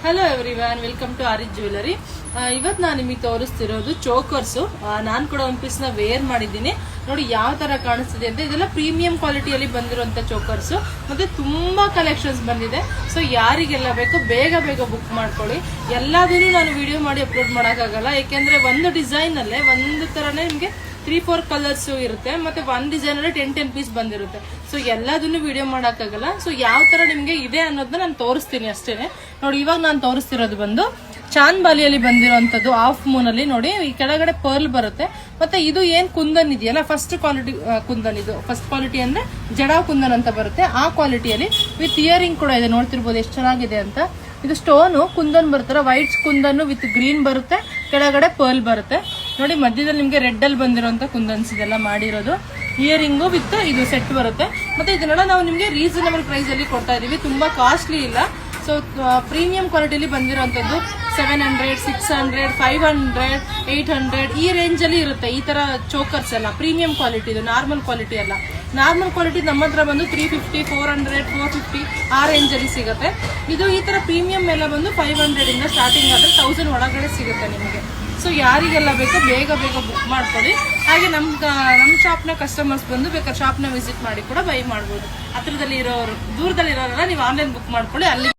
Hello everyone, welcome to Aariz jewellery. ಇವತ್ತು ನಾನು ನಿಮಗೆ ತೋರಿಸ್ತಿರೋದು ಚೋಕರ್ಸು. ನಾನು ಕೂಡ ಒಂದು ಪೀಸ್ನ ವೇರ್ ಮಾಡಿದ್ದೀನಿ. ನೋಡಿ ಯಾವ ತರ ಕಾಣಿಸ್ತಿದೆ ಅಂತ. ಇದೆಲ್ಲ ಪ್ರೀಮಿಯಂ ಕ್ವಾಲಿಟಿಯಲ್ಲಿ ಬಂದಿರುವಂತ ಚೋಕರ್ಸು, ಮತ್ತೆ ತುಂಬಾ ಕಲೆಕ್ಷನ್ಸ್ ಬಂದಿದೆ. ಸೊ ಯಾರಿಗೆಲ್ಲ ಬೇಕೋ ಬೇಗ ಬೇಗ ಬುಕ್ ಮಾಡ್ಕೊಳ್ಳಿ. ಎಲ್ಲದನ್ನು ನಾನು ವಿಡಿಯೋ ಮಾಡಿ ಅಪ್ಲೋಡ್ ಮಾಡೋಕ್ಕಾಗಲ್ಲ, ಯಾಕೆಂದ್ರೆ ಒಂದು ಡಿಸೈನ್ ಅಲ್ಲೇ ಒಂದು ತರನೇ ನಿಮಗೆ 3-4 ಕಲರ್ಸ್ ಇರುತ್ತೆ, ಮತ್ತೆ ಒಂದ್ ಡಿಸೈನ್ ಅಲ್ಲಿ 10 ಪೀಸ್ ಬಂದಿರುತ್ತೆ. ಸೊ ಎಲ್ಲದನ್ನು ವಿಡಿಯೋ ಮಾಡಕ್ಕಾಗಲ್ಲ. ಸೊ ಯಾವ ತರ ನಿಮ್ಗೆ ಇದೆ ಅನ್ನೋದನ್ನ ನಾನು ತೋರಿಸ್ತೀನಿ ಅಷ್ಟೇನೆ. ನೋಡಿ, ಇವಾಗ ನಾನು ತೋರಿಸ್ತಿರೋದು ಬಂದು ಚಾಂದ್ ಬಾಲಿಯಲ್ಲಿ ಬಂದಿರುವಂತದ್ದು ಹಾಫ್ ಮೂನ್ ಅಲ್ಲಿ. ನೋಡಿ, ಈ ಕೆಳಗಡೆ ಪರ್ಲ್ ಬರುತ್ತೆ. ಮತ್ತೆ ಇದು ಏನ್ ಕುಂದನ್ ಇದೆಯಲ್ಲ, ಫಸ್ಟ್ ಕ್ವಾಲಿಟಿ ಕುಂದನ್. ಇದು ಫಸ್ಟ್ ಕ್ವಾಲಿಟಿ ಅಂದ್ರೆ ಜಡಾ ಕುಂದನ್ ಅಂತ ಬರುತ್ತೆ. ಆ ಕ್ವಾಲಿಟಿಯಲ್ಲಿ ವಿತ್ ಇಯರಿಂಗ್ ಕೂಡ ಇದೆ. ನೋಡ್ತಿರ್ಬೋದು ಎಷ್ಟು ಚೆನ್ನಾಗಿದೆ ಅಂತ. ಇದು ಸ್ಟೋನು ಕುಂದನ್ ಬರುತ್ತಲ್ಲ, ವೈಟ್ ಕುಂದನ್ ವಿತ್ ಗ್ರೀನ್ ಬರುತ್ತೆ, ಕೆಳಗಡೆ ಪರ್ಲ್ ಬರುತ್ತೆ. ನೋಡಿ, ಮಧ್ಯದಲ್ಲಿ ನಿಮ್ಗೆ ರೆಡ್ ಅಲ್ಲಿ ಬಂದಿರುವಂತ ಕುಂದನ್ಸ್ ಇದೆಲ್ಲ ಮಾಡಿರೋದು. ಇಯರಿಂಗು ವಿತ್ ಇದು ಸೆಟ್ ಬರುತ್ತೆ. ಮತ್ತೆ ಇದನ್ನೆಲ್ಲ ನಾವು ನಿಮ್ಗೆ ರೀಸನಬಲ್ ಪ್ರೈಸ್ ಅಲ್ಲಿ ಕೊಡ್ತಾ ಇದೀವಿ, ತುಂಬಾ ಕಾಸ್ಟ್ಲಿ ಇಲ್ಲ. ಸೊ ಪ್ರೀಮಿಯಂ ಕ್ವಾಲಿಟಿಲಿ ಬಂದಿರುವಂತದ್ದು 700, 600, 500, 800 ಈ ರೇಂಜ್ ಅಲ್ಲಿ ಇರುತ್ತೆ. ಈ ತರ ಚೋಕರ್ಸ್ ಎಲ್ಲ ಪ್ರೀಮಿಯಂ ಕ್ವಾಲಿಟಿ, ಇದು ನಾರ್ಮಲ್ ಕ್ವಾಲಿಟಿ ಅಲ್ಲ. ನಾರ್ಮಲ್ ಕ್ವಾಲಿಟಿ ನಮ್ಮ ಹತ್ರ ಬಂದು 350, 400, 450 ಆ ರೇಂಜ್ ಅಲ್ಲಿ ಸಿಗುತ್ತೆ. ಇದು ಈ ತರ ಪ್ರೀಮಿಯಂ ಎಲ್ಲ ಬಂದು 500 ಇಂದ ಸ್ಟಾರ್ಟಿಂಗ್ ಆದ್ರೆ 1000 ಒಳಗಡೆ ಸಿಗುತ್ತೆ ನಿಮಗೆ. ಸೊ ಯಾರಿಗೆಲ್ಲ ಬೇಕೋ ಬೇಗ ಬೇಗ ಬುಕ್ ಮಾಡ್ಕೊಳ್ಳಿ. ಹಾಗೆ ನಮ್ಮ ಶಾಪ್ನ ಕಸ್ಟಮರ್ಸ್ ಬಂದು ಬೇಕಾದ್ರೆ ಶಾಪ್ನ ವಿಸಿಟ್ ಮಾಡಿ ಕೂಡ ಬೈ ಮಾಡ್ಬೋದು. ಹತ್ರದಲ್ಲಿ ಇರೋರು, ದೂರದಲ್ಲಿ ಇರೋರೆಲ್ಲ ನೀವು ಆನ್ಲೈನ್ ಬುಕ್ ಮಾಡ್ಕೊಳ್ಳಿ. ಅಲ್ಲಿ